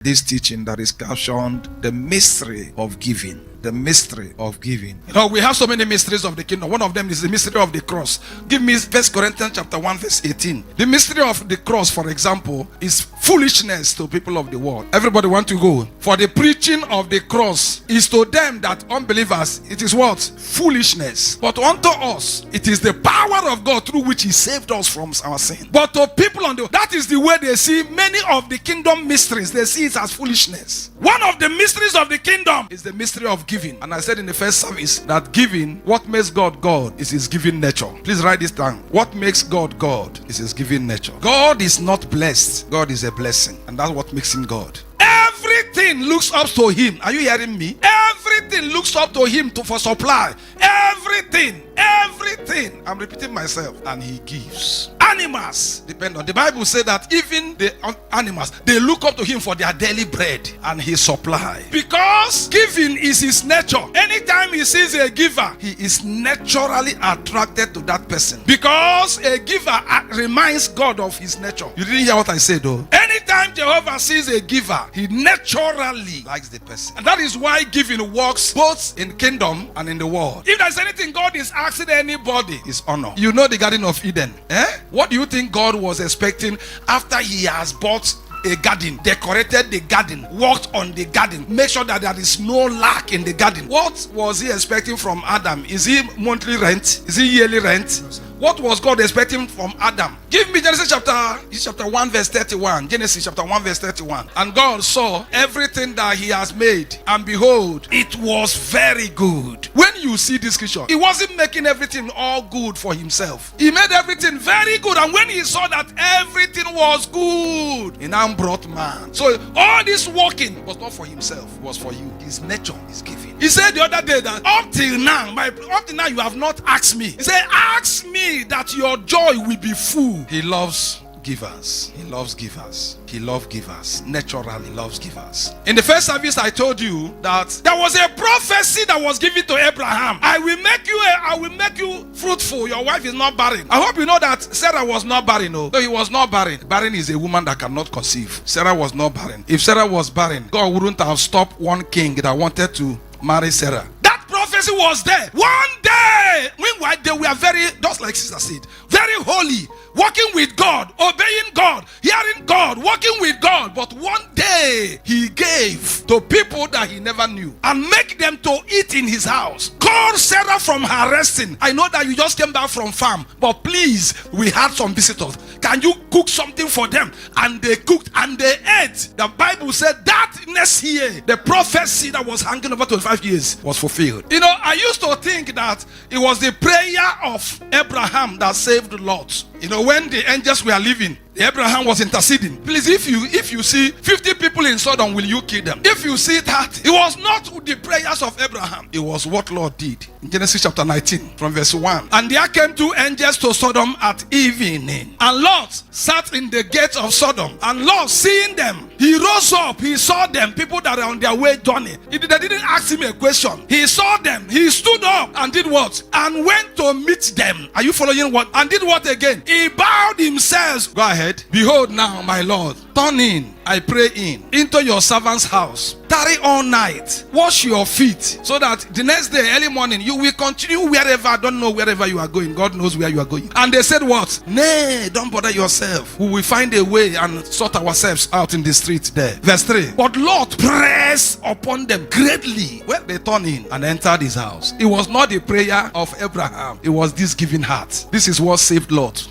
this teaching that is captioned the mystery of giving. The mystery of giving. You know, we have so many mysteries of the kingdom. One of them is the mystery of the cross. Give me 1 Corinthians chapter 1 verse 18. The mystery of the cross, for example, is foolishness to people of the world. Everybody want to go. For the preaching of the cross is to them that unbelievers, it is what? Foolishness. But unto us, it is the power of God through which he saved us from our sin. But to people on the, that is the way they see many of the kingdom mysteries. They see it as foolishness. One of the mysteries of the kingdom is the mystery of giving. And I said in the first service that giving, what makes God God is his giving nature. Please write this down. What makes God God is his giving nature. God is not blessed. God is a blessing. And that's what makes him God. Everything looks up to him. Are you hearing me? Everything looks up to him for supply. Everything. I'm repeating myself. And he gives. Animals depend on. The Bible says that even the animals, they look up to him for their daily bread and his supply. Because giving is his nature. Anytime he sees a giver, he is naturally attracted to that person. Because a giver reminds God of his nature. You didn't hear what I said though. Anytime Jehovah sees a giver, he naturally likes the person. And that is why giving works both in kingdom and in the world. If there's anything God is asking anybody, is honor. You know the Garden of Eden. What do you think God was expecting after he has bought a garden, decorated the garden, worked on the garden, make sure that there is no lack in the garden? What was he expecting from Adam? Is he monthly rent? Is he yearly rent? What was God expecting from Adam? Give me Genesis chapter 1 verse 31. Genesis chapter 1 verse 31. And God saw everything that he has made, and behold, it was very good. When you see this scripture, he wasn't making everything all good for himself. He made everything very good. And when he saw that everything was good, he now brought man. So all this working was not for himself, it was for you. His nature is giving. He said the other day that up till now you have not asked me. He said, ask me that your joy will be full. He loves givers. He loves givers. He loves givers. Naturally loves givers. In the first service, I told you that there was a prophecy that was given to Abraham. I will make you fruitful. Your wife is not barren. I hope you know that Sarah was not barren. No, he was not barren. Barren is a woman that cannot conceive. Sarah was not barren. If Sarah was barren, God wouldn't have stopped one king that wanted to marry Sarah. That prophecy was there. One day, meanwhile, they were very, just like sister said, very holy, walking with God, obeying God, hearing God, walking with God. But one day, he gave to people that he never knew and make them to eat in his house. Call Sarah from her resting. I know that you just came back from farm, but please, we had some visitors. Can you cook something for them? And they cooked and they ate. The Bible said that next year, the prophecy that was hanging over 25 years was fulfilled. You know, I used to think that it was the prayer of Abraham that saved Lot. You know, when the angels were leaving, Abraham was interceding. Please, if you see 50 people in Sodom, will you kill them? If you see that, it was not the prayers of Abraham. It was what Lord did. In Genesis chapter 19, from verse 1. And there came two angels to Sodom at evening. And Lot sat in the gates of Sodom. And Lot, seeing them, he rose up. He saw them, people that are on their way journey. They didn't ask him a question. He saw them. He stood up and did what? And went to meet them. Are you following what? And did what again? He bowed himself. Go ahead. Behold now, my Lord, turn in, I pray into your servant's house. Tarry all night. Wash your feet, so that the next day, early morning, you will continue wherever. I don't know wherever you are going. God knows where you are going. And they said what? Nay, don't bother yourself. We will find a way and sort ourselves out in the street there. Verse 3. But Lot pressed upon them greatly. Well, they turned in and entered his house. It was not the prayer of Abraham. It was this giving heart. This is what saved Lot.